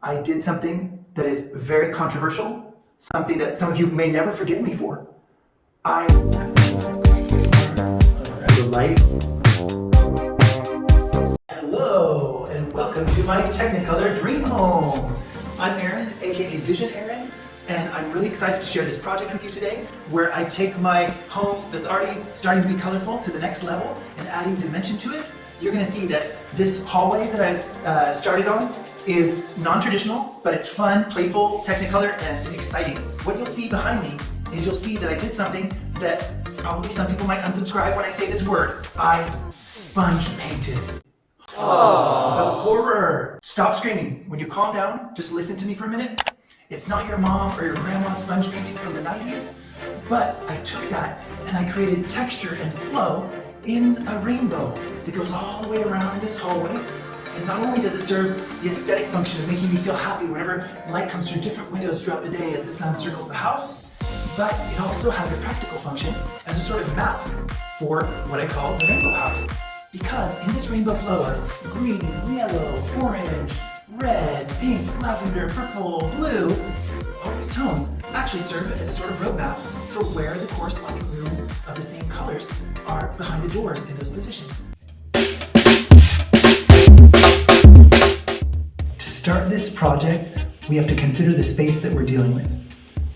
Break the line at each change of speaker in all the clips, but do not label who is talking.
I did something that is very controversial, something that some of you may never forgive me for. The light. Hello, and welcome to my Technicolor Dream Home. I'm Aaron, aka Visionaaron, and I'm really excited to share this project with you today, where I take my home that's already starting to be colorful to the next level and adding dimension to it. You're going to see that this hallway that I've started on is non-traditional, but it's fun, playful, Technicolor, and exciting. What you'll see behind me is you'll see that I did something that probably some people might unsubscribe when I say this word. I sponge painted. Aww. The horror! Stop screaming. When you calm down, just listen to me for a minute. It's not your mom or your grandma's sponge painting from the 90s, but I took that and I created texture and flow in a rainbow that goes all the way around this hallway. And not only does it serve the aesthetic function of making me feel happy whenever light comes through different windows throughout the day as the sun circles the house, but it also has a practical function as a sort of map for what I call the rainbow house. Because in this rainbow flow of green, yellow, orange, red, pink, lavender, purple, blue, all these tones actually serve as a sort of roadmap for where the corresponding rooms of the same colors are behind the doors in those positions. To start this project, we have to consider the space that we're dealing with.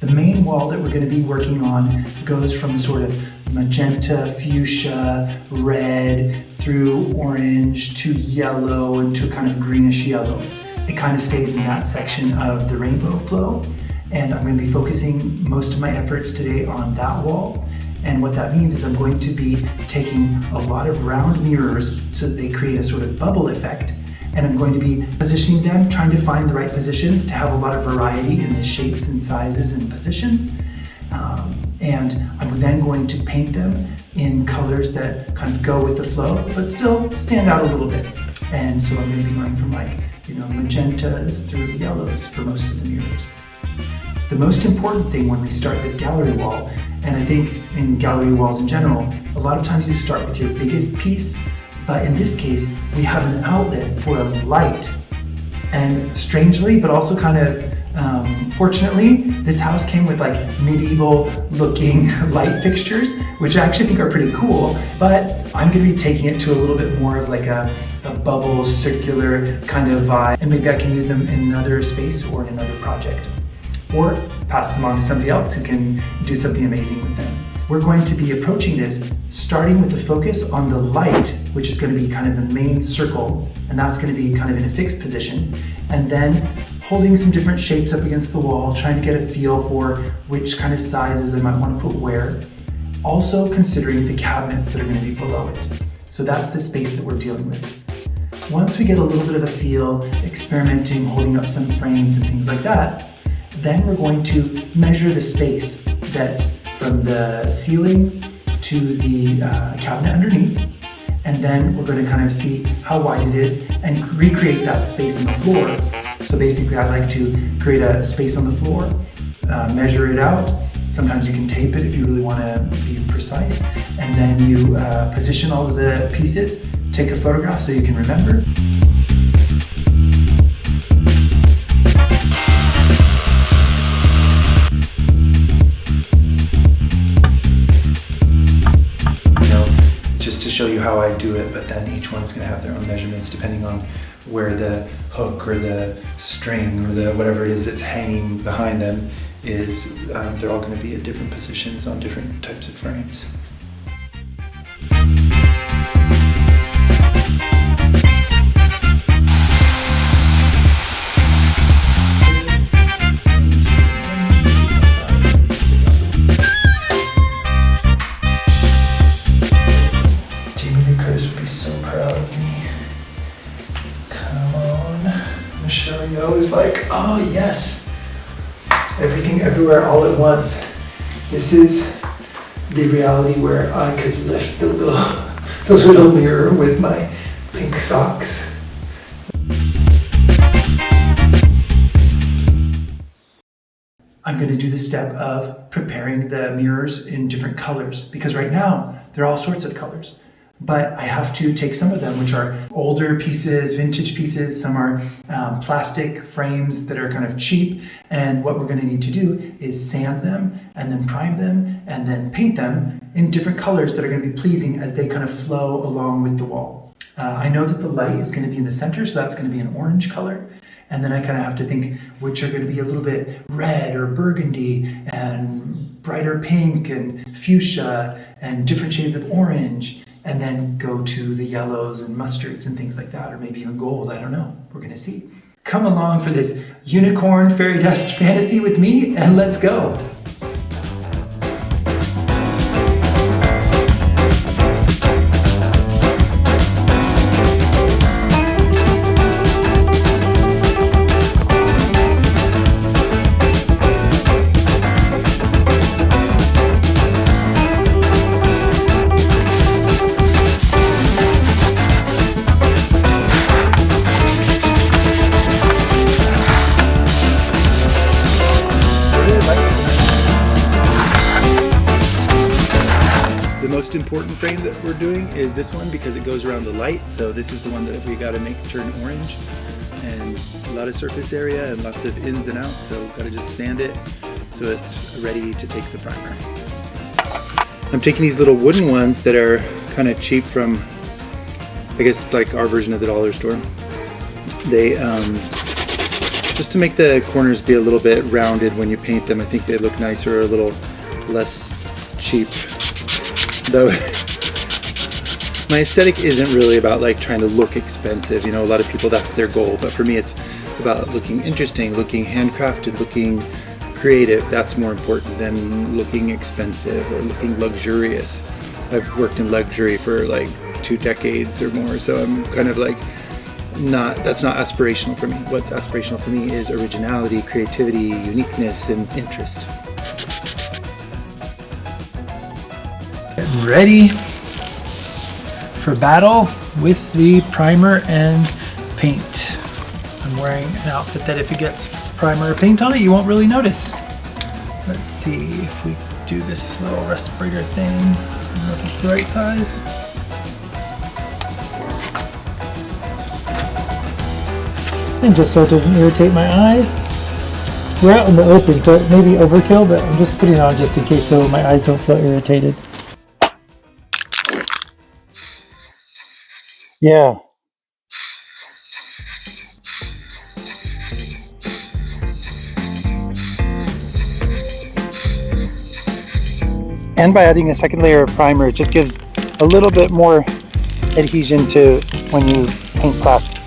The main wall that we're going to be working on goes from sort of magenta, fuchsia, red, through orange to yellow and to kind of greenish yellow. It kind of stays in that section of the rainbow flow, and I'm going to be focusing most of my efforts today on that wall. And what that means is I'm going to be taking a lot of round mirrors so that they create a sort of bubble effect, and I'm going to be positioning them, trying to find the right positions to have a lot of variety in the shapes and sizes and positions. And I'm then going to paint them in colors that kind of go with the flow, but still stand out a little bit. And so I'm going to be going from magentas through yellows for most of the mirrors. The most important thing when we start this gallery wall, and I think in gallery walls in general, a lot of times you start with your biggest piece, but in this case, we have an outlet for a light. And strangely, but also kind of fortunately, this house came with like medieval looking light fixtures, which I actually think are pretty cool, but I'm going to be taking it to a little bit more of like a bubble, circular kind of vibe, and maybe I can use them in another space or in another project, or pass them on to somebody else who can do something amazing with them. We're going to be approaching this starting with the focus on the light, which is going to be kind of the main circle, and that's going to be kind of in a fixed position, and then holding some different shapes up against the wall, trying to get a feel for which kind of sizes I might want to put where, also considering the cabinets that are going to be below it. So that's the space that we're dealing with. Once we get a little bit of a feel, experimenting, holding up some frames and things like that, then we're going to measure the space that's from the ceiling to the cabinet underneath, and then we're going to kind of see how wide it is and recreate that space on the floor. So basically I like to create a space on the floor, measure it out. Sometimes you can tape it if you really want to be precise, and then you position all of the pieces, take a photograph so you can remember. Show you how I do it, but then each one's going to have their own measurements depending on where the hook or the string or the whatever it is that's hanging behind them is. They're all going to be at different positions on different types of frames. Is like, oh yes, everything everywhere all at once. This is the reality where I could lift the little mirror with my pink socks. I'm going to do the step of preparing the mirrors in different colors, because right now they're all sorts of colors. but I have to take some of them, which are older pieces, vintage pieces. Some are plastic frames that are kind of cheap. And what we're going to need to do is sand them and then prime them and then paint them in different colors that are going to be pleasing as they kind of flow along with the wall. I know that the light is going to be in the center, so that's going to be an orange color. And then I kind of have to think which are going to be a little bit red or burgundy and brighter pink and fuchsia and different shades of orange, and then go to the yellows and mustards and things like that, or maybe even gold. I don't know. We're going to see. Come along for this unicorn fairy dust fantasy with me, and let's go.
The most important frame that we're doing is this one because it goes around the light. So this is the one that we got to make turn orange, and a lot of surface area and lots of ins and outs. So got to just sand it so it's ready to take the primer. I'm taking these little wooden ones that are kind of cheap from, I guess it's like our version of the dollar store. They just to make the corners be a little bit rounded when you paint them. I think they look nicer, a little less cheap. Though my aesthetic isn't really about like trying to look expensive. You know, a lot of people, that's their goal. But for me, it's about looking interesting, looking handcrafted, looking creative. That's more important than looking expensive or looking luxurious. I've worked in luxury for like 2 decades or more. So I'm kind of like, that's not aspirational for me. What's aspirational for me is originality, creativity, uniqueness, and interest.
Ready for battle with the primer and paint. I'm wearing an outfit that if it gets primer or paint on it, you won't really notice. Let's see if we do this little respirator thing. I don't know if it's the right size. And just so it doesn't irritate my eyes. We're out in the open, so it may be overkill, but I'm just putting it on just in case so my eyes don't feel irritated. Yeah. And by adding a second layer of primer, it just gives a little bit more adhesion to when you paint plastic.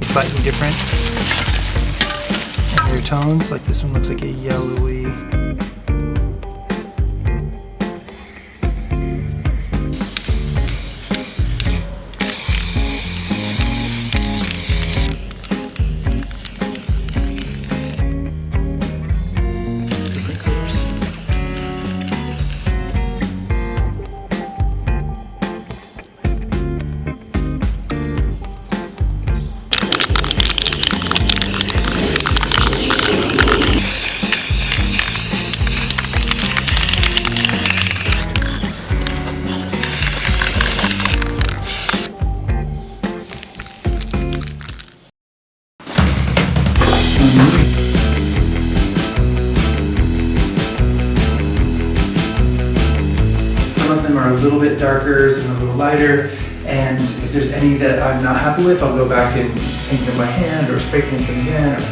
Slightly different. Tones, like this one looks like a yellowy. Different colors.
Some of them are a little bit darker, some a little lighter, and if there's any that I'm not happy with, I'll go back and paint them by hand or spray paint them again.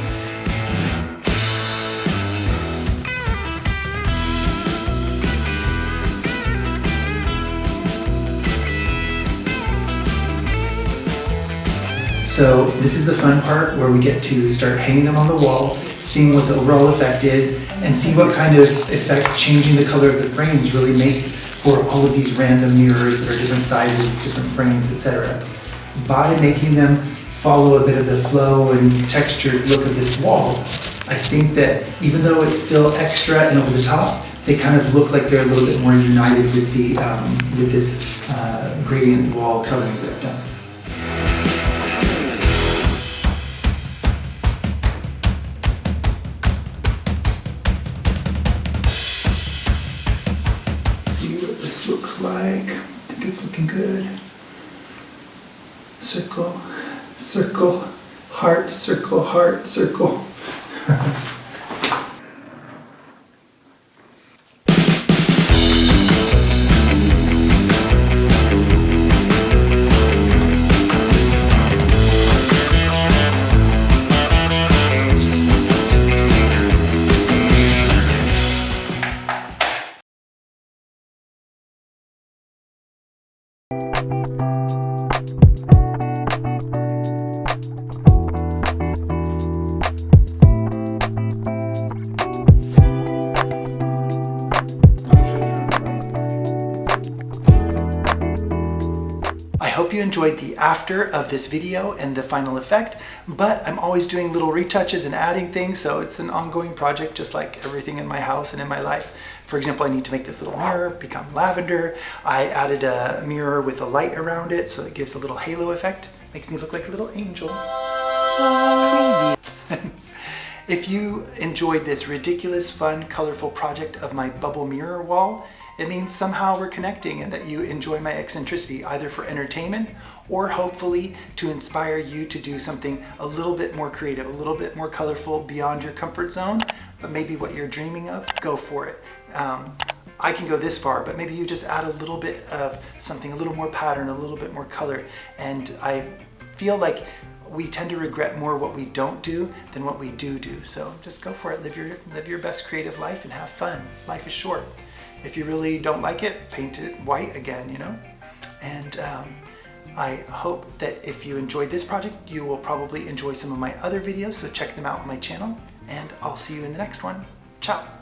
So this is the fun part where we get to start hanging them on the wall, seeing what the overall effect is, and see what kind of effect changing the color of the frames really makes for all of these random mirrors that are different sizes, different frames, etc. By making them follow a bit of the flow and textured look of this wall, I think that even though it's still extra and over the top, they kind of look like they're a little bit more united with the with this gradient wall coloring that I've done. this looks like. I think it's looking good. Circle, circle, heart, circle, heart, circle. I hope you enjoyed the after of this video and the final effect, but I'm always doing little retouches and adding things, so it's an ongoing project just like everything in my house and in my life. For example, I need to make this little mirror become lavender. I added a mirror with a light around it so it gives a little halo effect. Makes me look like a little angel. If you enjoyed this ridiculous, fun, colorful project of my bubble mirror wall, it means somehow we're connecting and that you enjoy my eccentricity, either for entertainment or hopefully to inspire you to do something a little bit more creative, a little bit more colorful beyond your comfort zone, but maybe what you're dreaming of, go for it. I can go this far, but maybe you just add a little bit of something, a little more pattern, a little bit more color. And I feel like we tend to regret more what we don't do than what we do. So just go for it, live your best creative life and have fun. Life is short. If you really don't like it, paint it white again, you know? And I hope that if you enjoyed this project, you will probably enjoy some of my other videos, so check them out on my channel, and I'll see you in the next one. Ciao.